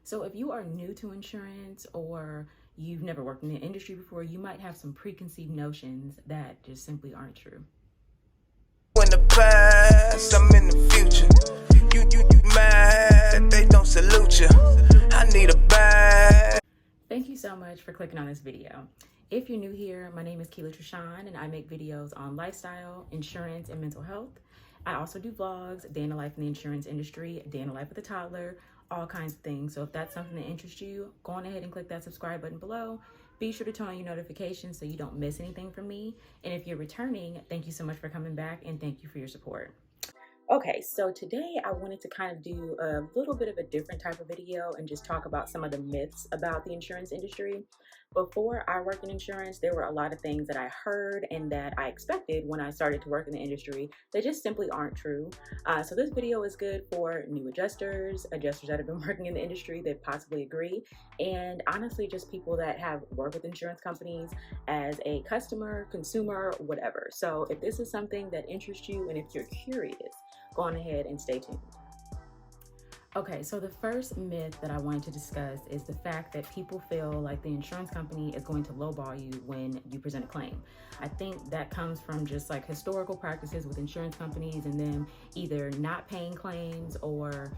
So if you are new to insurance or you've never worked in the industry before, you might have some preconceived notions that just simply aren't true. In the past, I'm in the future. You mad, they don't salute you. I need a bag. Thank you so much for clicking on this video. If you're new here, my name is Keila Trishan and I make videos on lifestyle, insurance, and mental health. I also do vlogs, day in the life in the insurance industry, day in the life with a toddler, all kinds of things. So if that's something that interests you, go on ahead and click that subscribe button below. Be sure to turn on your notifications so you don't miss anything from me. And if you're returning, thank you so much for coming back and thank you for your support. Okay, so today I wanted to kind of do a little bit of a different type of video and just talk about some of the myths about the insurance industry. Before I worked in insurance, there were a lot of things that I heard and that I expected when I started to work in the industry that just simply aren't true. So this video is good for new adjusters that have been working in the industry that possibly agree, and honestly just people that have worked with insurance companies as a customer, consumer, whatever. So if this is something that interests you and if you're curious, go on ahead and stay tuned. Okay, so the first myth that I wanted to discuss is the fact that people feel like the insurance company is going to lowball you when you present a claim. I think that comes from just like historical practices with insurance companies and them either not paying claims or,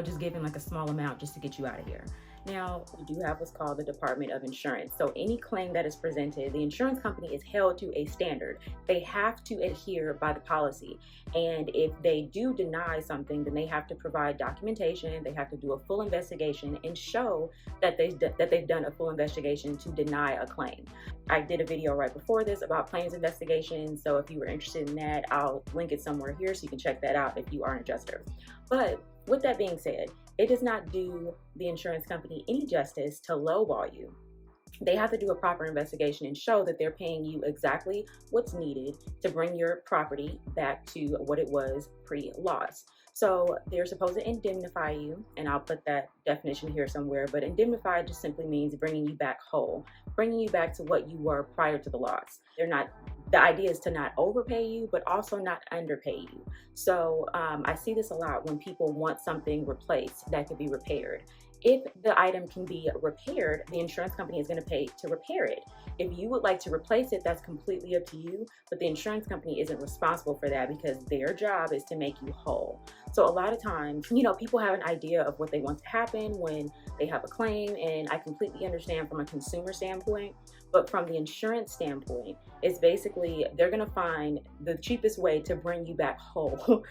just giving like a small amount just to get you out of here. Now, we do have what's called the Department of Insurance. So any claim that is presented, the insurance company is held to a standard. They have to adhere by the policy. And if they do deny something, then they have to provide documentation. They have to do a full investigation and show that they've done a full investigation to deny a claim. I did a video right before this about claims investigation. So if you were interested in that, I'll link it somewhere here so you can check that out if you are an adjuster. But with that being said, it does not do the insurance company any justice to lowball you. They have to do a proper investigation and show that they're paying you exactly what's needed to bring your property back to what it was pre-loss. So they're supposed to indemnify you, and I'll put that definition here somewhere, but indemnify just simply means bringing you back whole, bringing you back to what you were prior to the loss. The idea is to not overpay you, but also not underpay you. So I see this a lot when people want something replaced that could be repaired. If the item can be repaired, the insurance company is going to pay to repair it. If you would like to replace it, that's completely up to you, but the insurance company isn't responsible for that because their job is to make you whole. So a lot of times, people have an idea of what they want to happen when they have a claim, and I completely understand from a consumer standpoint, but from the insurance standpoint, it's basically they're going to find the cheapest way to bring you back whole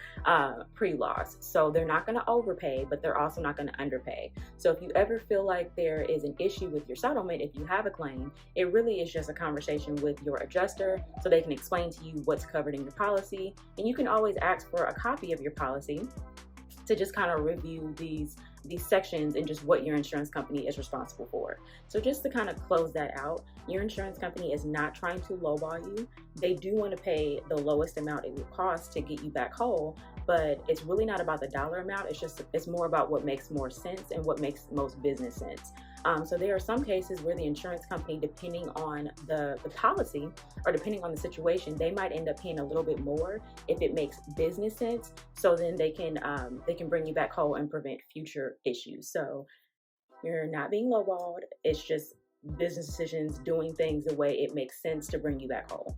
pre-loss. So they're not going to overpay, but they're also not going to underpay. So if you ever feel like there is an issue with your settlement, if you have a claim, it really is just a conversation with your adjuster so they can explain to you what's covered in your policy. And you can always ask for a copy of your policy to just kind of review these sections and just what your insurance company is responsible for. So just to kind of close that out, your insurance company is not trying to lowball you. They do want to pay the lowest amount it would cost to get you back whole, but it's really not about the dollar amount. It's more about what makes more sense and what makes most business sense. So there are some cases where the insurance company, depending on the policy or depending on the situation, they might end up paying a little bit more if it makes business sense. So then they can bring you back whole and prevent future issues. So you're not being lowballed. It's just business decisions, doing things the way it makes sense to bring you back whole.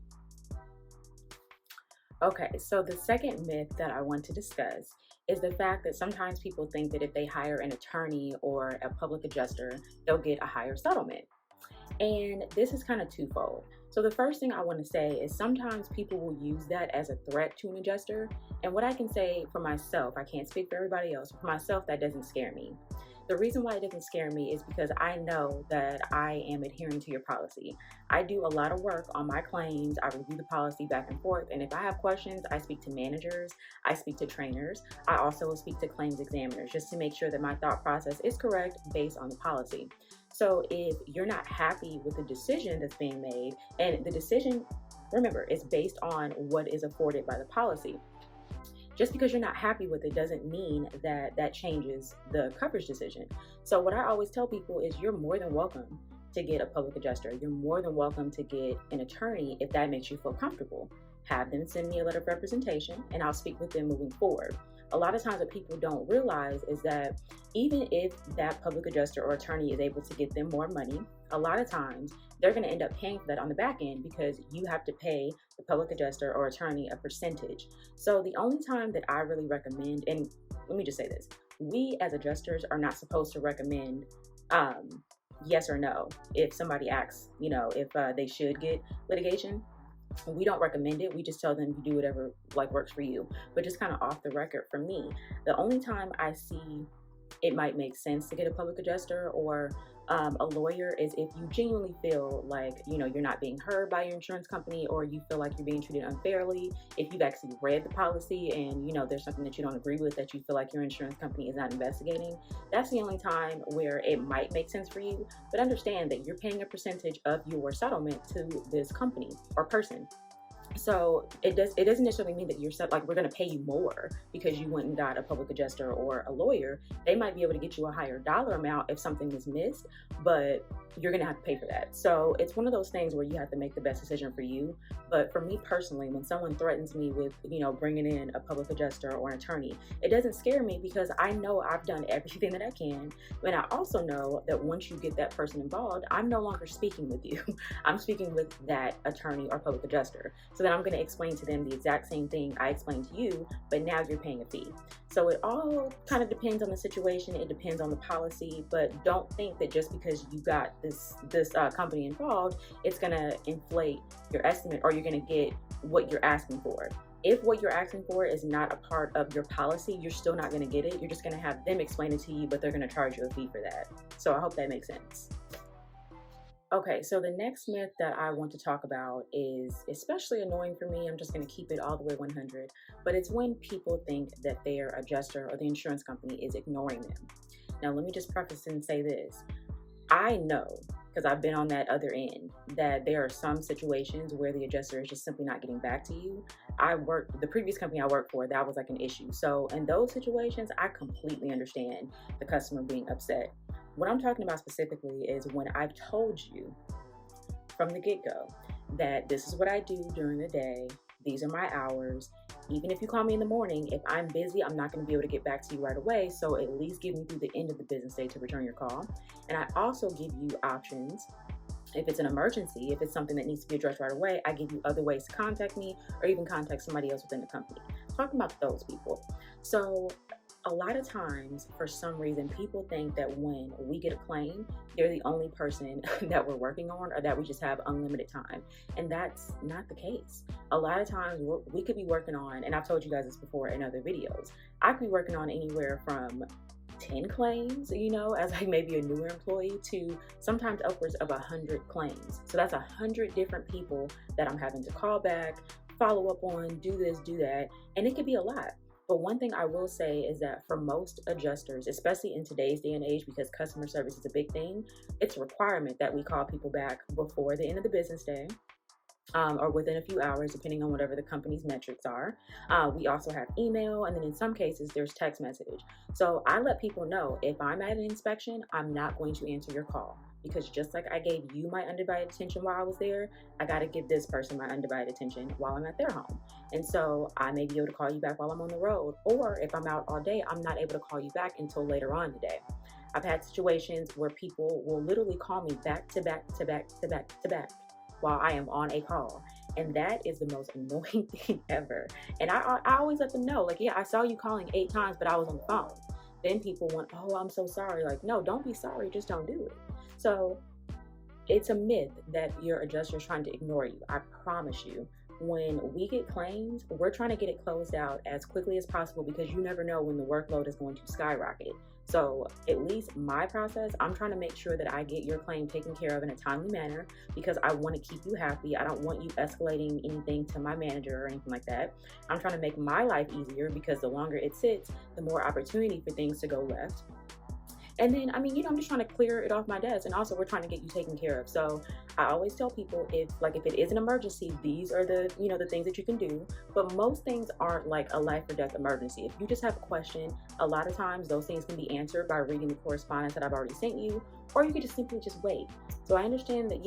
Okay, so the second myth that I want to discuss is the fact that sometimes people think that if they hire an attorney or a public adjuster, they'll get a higher settlement. And this is kind of twofold. So the first thing I want to say is sometimes people will use that as a threat to an adjuster. And what I can say for myself, I can't speak for everybody else, for myself, that doesn't scare me. The reason why it doesn't scare me is because I know that I am adhering to your policy. I do a lot of work on my claims. I review the policy back and forth. And if I have questions, I speak to managers, I speak to trainers. I also will speak to claims examiners just to make sure that my thought process is correct based on the policy. So if you're not happy with the decision that's being made, and the decision, remember, is based on what is afforded by the policy. Just because you're not happy with it doesn't mean that that changes the coverage decision. So what I always tell people is you're more than welcome to get a public adjuster. You're more than welcome to get an attorney if that makes you feel comfortable. Have them send me a letter of representation and I'll speak with them moving forward. A lot of times what people don't realize is that even if that public adjuster or attorney is able to get them more money, a lot of times they're going to end up paying for that on the back end because you have to pay the public adjuster or attorney a percentage. So the only time that I really recommend, and let me just say this, we as adjusters are not supposed to recommend yes or no if somebody asks, if they should get litigation. We don't recommend it. We just tell them you do whatever works for you. But just kind of off the record, for me, the only time I see it might make sense to get a public adjuster or a lawyer is if you genuinely feel like you're not being heard by your insurance company, or you feel like you're being treated unfairly. If you've actually read the policy and there's something that you don't agree with that you feel like your insurance company is not investigating, that's the only time where it might make sense for you. But understand that you're paying a percentage of your settlement to this company or person. So it doesn't necessarily mean that you're we're going to pay you more because you went and got a public adjuster or a lawyer. They might be able to get you a higher dollar amount if something was missed, but you're going to have to pay for that. So it's one of those things where you have to make the best decision for you. But for me personally, when someone threatens me with, bringing in a public adjuster or an attorney, it doesn't scare me because I know I've done everything that I can. And I also know that once you get that person involved, I'm no longer speaking with you. I'm speaking with that attorney or public adjuster. So then I'm going to explain to them the exact same thing I explained to you, but now you're paying a fee. So it all kind of depends on the situation. It depends on the policy, but don't think that just because you got this company involved, it's going to inflate your estimate or you're going to get what you're asking for. If what you're asking for is not a part of your policy, you're still not going to get it. You're just going to have them explain it to you, but they're going to charge you a fee for that. So I hope that makes sense. Okay, so the next myth that I want to talk about is especially annoying for me. I'm just going to keep it all the way 100, but it's when people think that their adjuster or the insurance company is ignoring them. Now, let me just preface and say this. I know, because I've been on that other end, that there are some situations where the adjuster is just simply not getting back to you. The previous company I worked for, that was like an issue. So in those situations, I completely understand the customer being upset. What I'm talking about specifically is when I've told you from the get-go that this is what I do during the day, these are my hours. Even if you call me in the morning, if I'm busy, I'm not going to be able to get back to you right away. So at least give me through the end of the business day to return your call. And I also give you options. If it's an emergency, if it's something that needs to be addressed right away, I give you other ways to contact me or even contact somebody else within the company. Talking about those people. So a lot of times, for some reason, people think that when we get a claim, they're the only person that we're working on or that we just have unlimited time. And that's not the case. A lot of times we could be working on, and I've told you guys this before in other videos, I could be working on anywhere from 10 claims, as maybe a newer employee, to sometimes upwards of 100 claims. So that's 100 different people that I'm having to call back, follow up on, do this, do that, and it could be a lot. But one thing I will say is that for most adjusters, especially in today's day and age, because customer service is a big thing, it's a requirement that we call people back before the end of the business day. Or within a few hours, depending on whatever the company's metrics are. We also have email, and then in some cases, there's text message. So I let people know if I'm at an inspection, I'm not going to answer your call. Because just like I gave you my undivided attention while I was there, I got to give this person my undivided attention while I'm at their home. And so I may be able to call you back while I'm on the road, or if I'm out all day, I'm not able to call you back until later on today. I've had situations where people will literally call me back to back to back to back to back while I am on a call. And that is the most annoying thing ever. And I always let them know, yeah, I saw you calling 8 times, but I was on the phone. Then people want, oh, I'm so sorry. No, don't be sorry, just don't do it. So it's a myth that your adjuster is trying to ignore you. I promise you, when we get claims, we're trying to get it closed out as quickly as possible because you never know when the workload is going to skyrocket. So at least my process, I'm trying to make sure that I get your claim taken care of in a timely manner because I want to keep you happy. I don't want you escalating anything to my manager or anything like that. I'm trying to make my life easier because the longer it sits, the more opportunity for things to go left. And then, I'm just trying to clear it off my desk. And also, we're trying to get you taken care of. So I always tell people, if it is an emergency, these are the, the things that you can do. But most things aren't like a life or death emergency. If you just have a question, a lot of times those things can be answered by reading the correspondence that I've already sent you, or you could just simply just wait. So I understand that,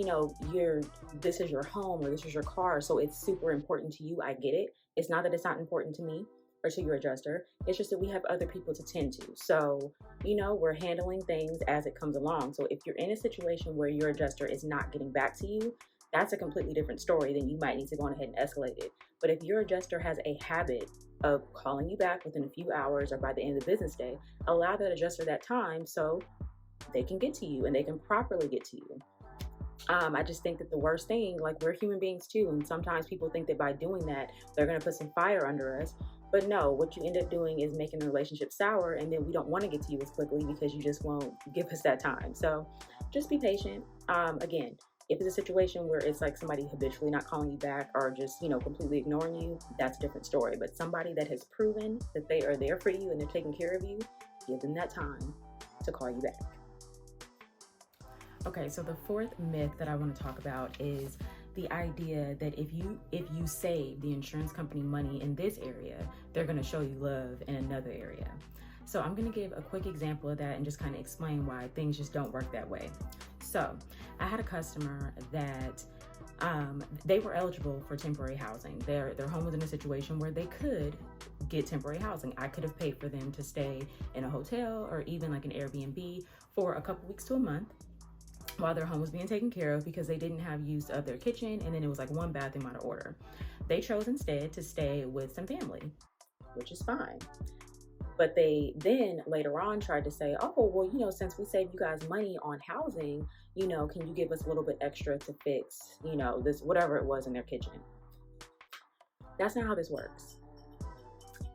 this is your home or this is your car, so it's super important to you. I get it. It's not that it's not important to me. or to your adjuster. It's just that we have other people to tend to. So, we're handling things as it comes along. So if you're in a situation where your adjuster is not getting back to you, that's a completely different story. Then you might need to go on ahead and escalate it. But if your adjuster has a habit of calling you back within a few hours or by the end of the business day, allow that adjuster that time so they can get to you and they can properly get to you. I just think that the worst thing, like, we're human beings too, and sometimes people think that by doing that, they're going to put some fire under us. But no, what you end up doing is making the relationship sour, and then we don't want to get to you as quickly because you just won't give us that time. So just be patient. Again, if it's a situation where it's like somebody habitually not calling you back or just, completely ignoring you, that's a different story. But somebody that has proven that they are there for you and they're taking care of you, give them that time to call you back. Okay, so the fourth myth that I want to talk about is the idea that if you save the insurance company money in this area, they're going to show you love in another area. So I'm going to give a quick example of that and just kind of explain why things just don't work that way. So I had a customer that they were eligible for temporary housing. Their home was in a situation where they could get temporary housing. I could have paid for them to stay in a hotel or even like an Airbnb for a couple weeks to a month while their home was being taken care of, because they didn't have use of their kitchen, and then it was like one bathroom out of order. They chose instead to stay with some family, which is fine. But they then later on tried to say, oh, well, since we saved you guys money on housing, can you give us a little bit extra to fix, this, whatever it was in their kitchen. That's not how this works.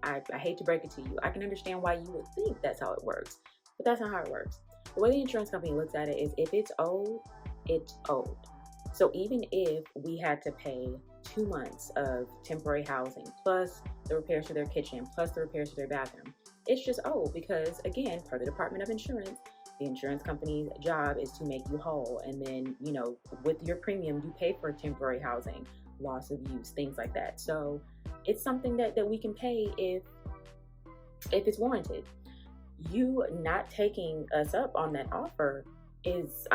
I hate to break it to you. I can understand why you would think that's how it works, but that's not how it works. The way the insurance company looks at it is if it's owed, it's owed. So even if we had to pay 2 months of temporary housing, plus the repairs to their kitchen, plus the repairs to their bathroom, it's just owed because, again, per the Department of Insurance, the insurance company's job is to make you whole. And then, with your premium, you pay for temporary housing, loss of use, things like that. So it's something that we can pay if it's warranted. You not taking us up on that offer is,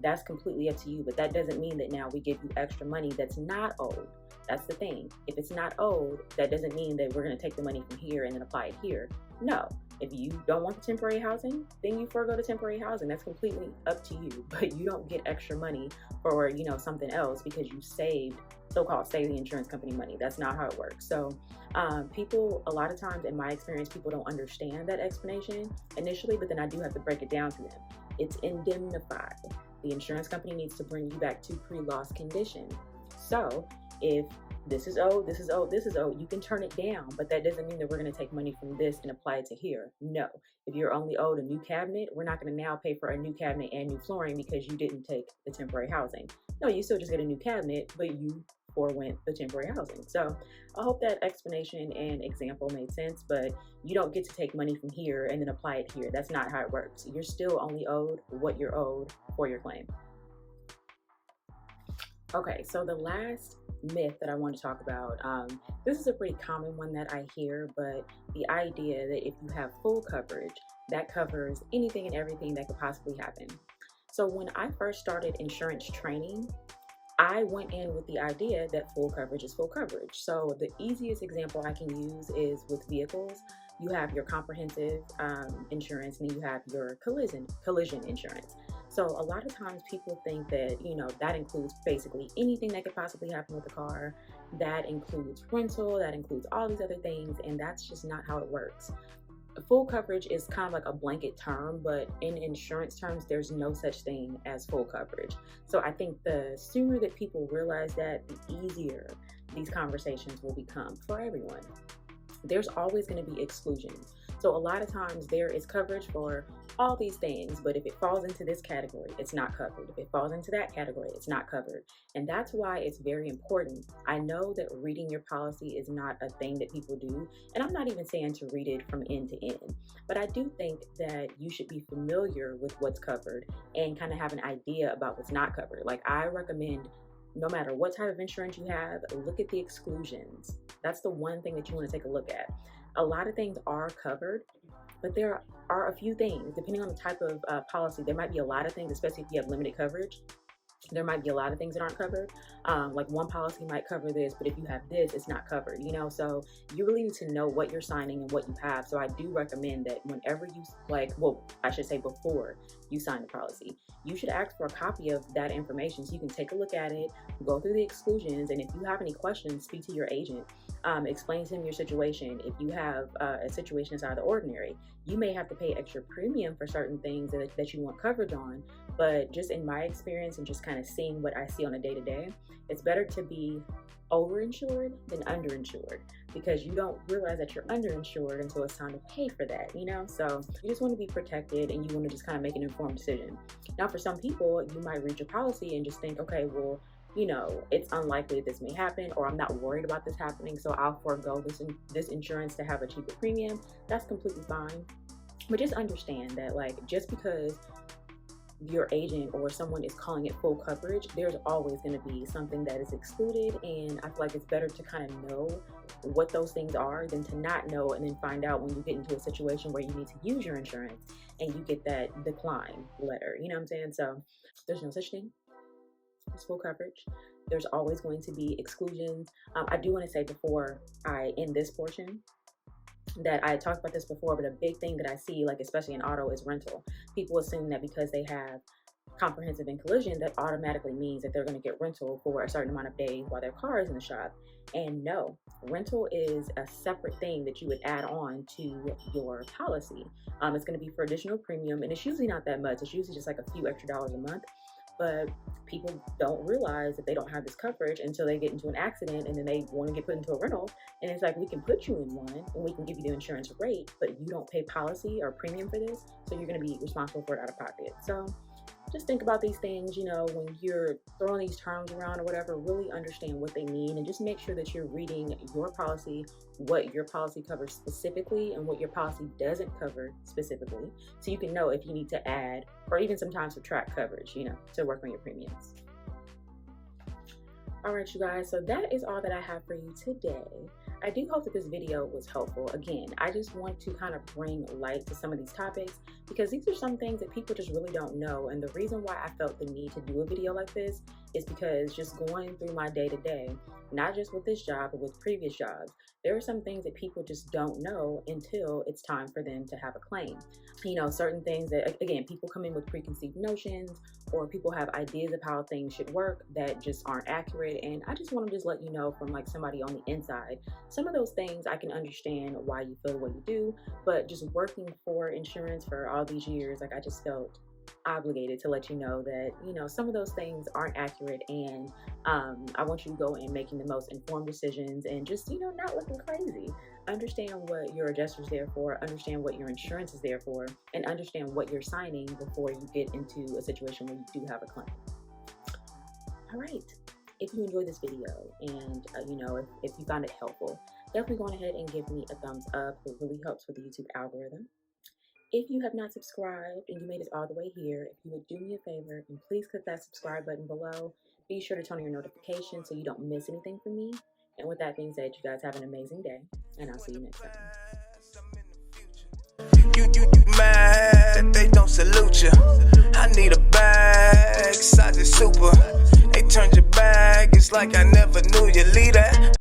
that's completely up to you, but that doesn't mean that now we give you extra money that's not owed. That's the thing. If it's not owed, that doesn't mean that we're going to take the money from here and then apply it here. No. If you don't want the temporary housing, then you forego the temporary housing. That's completely up to you, but you don't get extra money for, something else because you so-called saved the insurance company money. That's not how it works. So people, a lot of times in my experience, people don't understand that explanation initially, but then I do have to break it down to them. It's indemnified. The insurance company needs to bring you back to pre-loss condition. So if this is owed, this is owed, this is owed, you can turn it down, but that doesn't mean that we're going to take money from this and apply it to here. No. If you're only owed a new cabinet, we're not going to now pay for a new cabinet and new flooring because you didn't take the temporary housing. No, you still just get a new cabinet, but you forewent the temporary housing. So I hope that explanation and example made sense, but you don't get to take money from here and then apply it here. That's not how it works. You're still only owed what you're owed for your claim. Okay, so the last myth that I want to talk about, this is a pretty common one that I hear, but the idea that if you have full coverage, that covers anything and everything that could possibly happen. So when I first started insurance training, I went in with the idea that full coverage is full coverage. So the easiest example I can use is with vehicles. You have your comprehensive insurance, and then you have your collision insurance. So a lot of times people think that, that includes basically anything that could possibly happen with the car. That includes rental, that includes all these other things, and that's just not how it works. Full coverage is kind of like a blanket term, but in insurance terms, there's no such thing as full coverage. So I think the sooner that people realize that, the easier these conversations will become for everyone. There's always going to be exclusions. So a lot of times there is coverage for all these things, but if it falls into this category, it's not covered. If it falls into that category, it's not covered. And that's why it's very important. I know that reading your policy is not a thing that people do, and I'm not even saying to read it from end to end, but I do think that you should be familiar with what's covered and kind of have an idea about what's not covered. Like, I recommend, no matter what type of insurance you have, look at the exclusions. That's the one thing that you want to take a look at. A lot of things are covered, but there are a few things, depending on the type of policy, there might be a lot of things, especially if you have limited coverage, there might be a lot of things that aren't covered. Like one policy might cover this, but if you have this, it's not covered, you know? So you really need to know what you're signing and what you have. So I do recommend that whenever you, I should say before you sign the policy, you should ask for a copy of that information so you can take a look at it, go through the exclusions, and if you have any questions, speak to your agent. Explain to him your situation. If you have a situation that's out of the ordinary, you may have to pay extra premium for certain things that you want coverage on. But just in my experience and just kind of seeing what I see on a day-to-day, it's better to be overinsured than underinsured, because you don't realize that you're underinsured until it's time to pay for that, you know? So you just want to be protected and you want to just kind of make an informed decision. Now, for some people, you might read your policy and just think, okay, well, you know, it's unlikely this may happen, or I'm not worried about this happening, so I'll forego this insurance to have a cheaper premium. That's completely fine. But just understand that, like, just because your agent or someone is calling it full coverage, there's always going to be something that is excluded, and I feel like it's better to kind of know what those things are than to not know and then find out when you get into a situation where you need to use your insurance and you get that decline letter, you know what I'm saying? So there's no such thing as full coverage. There's always going to be exclusions. I do want to say before I end this portion that I talked about this before, but a big thing that I see, like especially in auto, is rental. People assume that because they have comprehensive and collision, that automatically means that they're going to get rental for a certain amount of days while their car is in the shop. And no, rental is a separate thing that you would add on to your policy. It's going to be for additional premium, and it's usually not that much. It's usually just like a few extra dollars a month. But people don't realize that they don't have this coverage until they get into an accident, and then they want to get put into a rental. And it's like, we can put you in one and we can give you the insurance rate, but you don't pay policy or premium for this, so you're going to be responsible for it out of pocket. So just think about these things, you know, when you're throwing these terms around or whatever. Really understand what they mean, and just make sure that you're reading your policy, what your policy covers specifically and what your policy doesn't cover specifically, so you can know if you need to add or even sometimes subtract coverage, you know, to work on your premiums. All right, you guys, so that is all that I have for you today. I do hope that this video was helpful. Again, I just want to kind of bring light to some of these topics, because these are some things that people just really don't know. And the reason why I felt the need to do a video like this is because just going through my day-to-day, not just with this job, but with previous jobs, there are some things that people just don't know until it's time for them to have a claim. You know, certain things that, again, people come in with preconceived notions, or people have ideas of how things should work that just aren't accurate. And I just want to just let you know, from like somebody on the inside, some of those things I can understand why you feel the way you do, but just working for insurance for all these years, like, I just felt obligated to let you know that, you know, some of those things aren't accurate, and I want you to go in making the most informed decisions and just, you know, not looking crazy. Understand what your adjuster's there for, understand what your insurance is there for, and understand what you're signing before you get into a situation where you do have a claim. All right. If you enjoyed this video and, you know, if you found it helpful, definitely go ahead and give me a thumbs up. It really helps with the YouTube algorithm. If you have not subscribed and you made it all the way here, if you would do me a favor and please click that subscribe button below. Be sure to turn on your notifications so you don't miss anything from me. And with that being said, you guys have an amazing day, and I'll see you next time. You mad that they don't salute you. I need a bag, size is super. They turned your bag, it's like I never knew you. Leave that